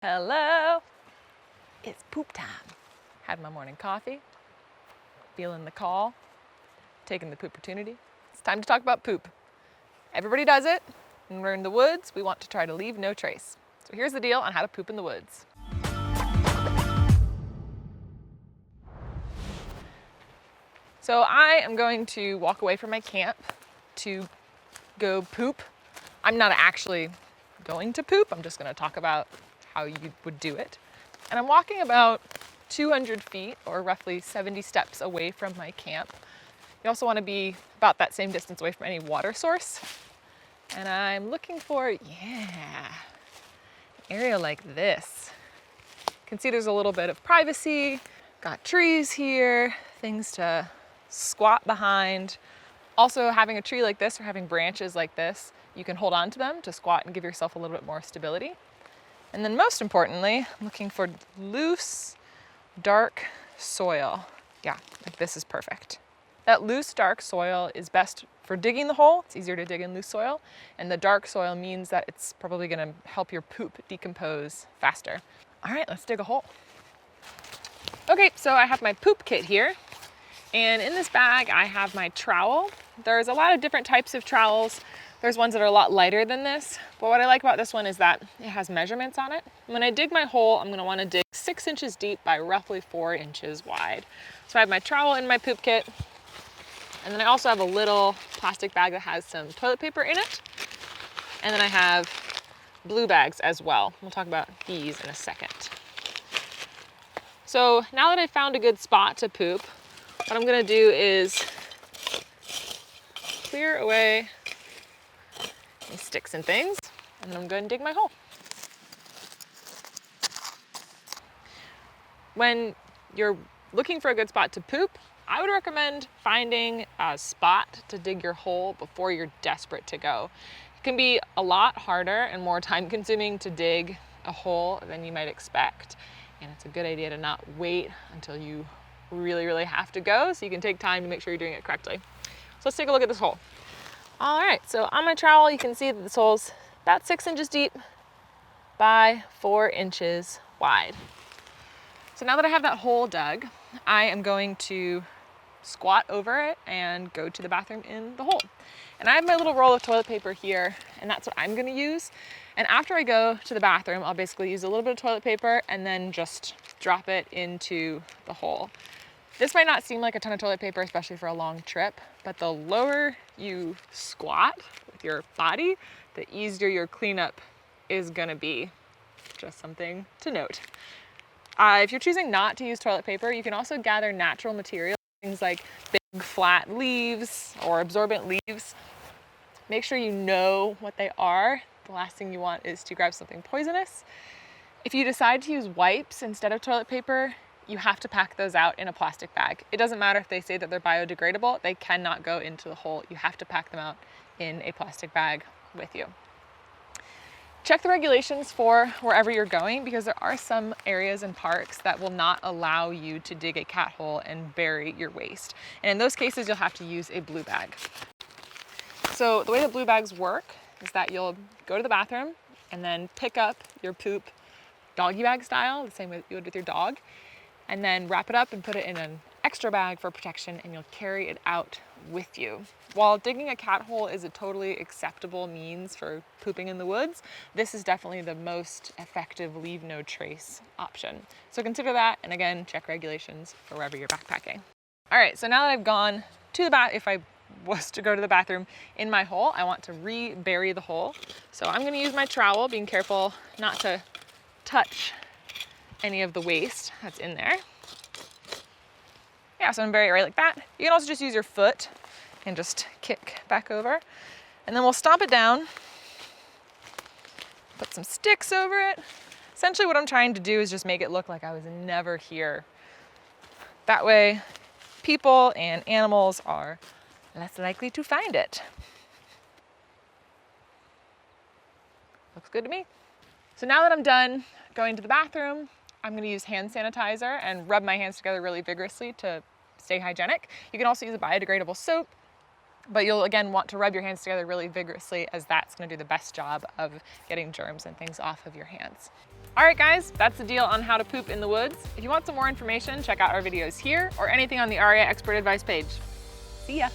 Hello, it's poop time. Had my morning coffee, feeling the call, taking the poop-portunity. It's time to talk about poop. Everybody does it. When we're in the woods, we want to try to leave no trace. So here's the deal on how to poop in the woods. So I am going to walk away from my camp to go poop. I'm not actually going to poop. I'm just going to talk about how you would do it. And I'm walking about 200 feet or roughly 70 steps away from my camp. You also want to be about that same distance away from any water source. And I'm looking for, an area like this. You can see there's a little bit of privacy. Got trees here, things to squat behind. Also, having a tree like this or having branches like this, you can hold on to them to squat and give yourself a little bit more stability. And then most importantly, I'm looking for loose, dark soil. Yeah, like this is perfect. That loose, dark soil is best for digging the hole. It's easier to dig in loose soil. And the dark soil means that it's probably gonna help your poop decompose faster. All right, let's dig a hole. Okay, so I have my poop kit here. And in this bag, I have my trowel. There's a lot of different types of trowels. There's ones that are a lot lighter than this, but what I like about this one is that it has measurements on it. When I dig my hole, I'm gonna wanna dig 6 inches deep by roughly 4 inches wide. So I have my trowel in my poop kit, and then I also have a little plastic bag that has some toilet paper in it. And then I have blue bags as well. We'll talk about these in a second. So now that I've found a good spot to poop, what I'm gonna do is clear away any sticks and things, and then I'm going to dig my hole. When you're looking for a good spot to poop, I would recommend finding a spot to dig your hole before you're desperate to go. It can be a lot harder and more time consuming to dig a hole than you might expect, and it's a good idea to not wait until you really have to go, so you can take time to make sure you're doing it correctly. So let's take a look at this hole. All right, so on my trowel, you can see that this hole's about 6 inches deep by 4 inches wide. So now that I have that hole dug, I am going to squat over it and go to the bathroom in the hole. And I have my little roll of toilet paper here, and that's what I'm gonna use. And after I go to the bathroom, I'll basically use a little bit of toilet paper and then just drop it into the hole. This might not seem like a ton of toilet paper, especially for a long trip, but the lower you squat with your body, the easier your cleanup is gonna be. Just something to note. If you're choosing not to use toilet paper, you can also gather natural materials, things like big flat leaves or absorbent leaves. Make sure you know what they are. The last thing you want is to grab something poisonous. If you decide to use wipes instead of toilet paper, you have to pack those out in a plastic bag. It doesn't matter if they say that they're biodegradable, they cannot go into the hole. You have to pack them out in a plastic bag with you. Check the regulations for wherever you're going, because there are some areas and parks that will not allow you to dig a cat hole and bury your waste. And in those cases, you'll have to use a blue bag. So the way that blue bags work is that you'll go to the bathroom and then pick up your poop doggy bag style, the same way you would with your dog, and then wrap it up and put it in an extra bag for protection, and you'll carry it out with you. While digging a cat hole is a totally acceptable means for pooping in the woods, this is definitely the most effective leave no trace option. So consider that, and again, check regulations for wherever you're backpacking. All right, so now that I've gone to the if I was to go to the bathroom in my hole, I want to re-bury the hole. So I'm gonna use my trowel, being careful not to touch any of the waste that's in there. Yeah, so I'm bury it right like that. You can also just use your foot and just kick back over. And then we'll stomp it down, put some sticks over it. Essentially what I'm trying to do is just make it look like I was never here. That way, people and animals are less likely to find it. Looks good to me. So now that I'm done going to the bathroom, I'm gonna use hand sanitizer and rub my hands together really vigorously to stay hygienic. You can also use a biodegradable soap, but you'll again want to rub your hands together really vigorously, as that's gonna do the best job of getting germs and things off of your hands. All right, guys, that's the deal on how to poop in the woods. If you want some more information, check out our videos here or anything on the REI Expert Advice page. See ya.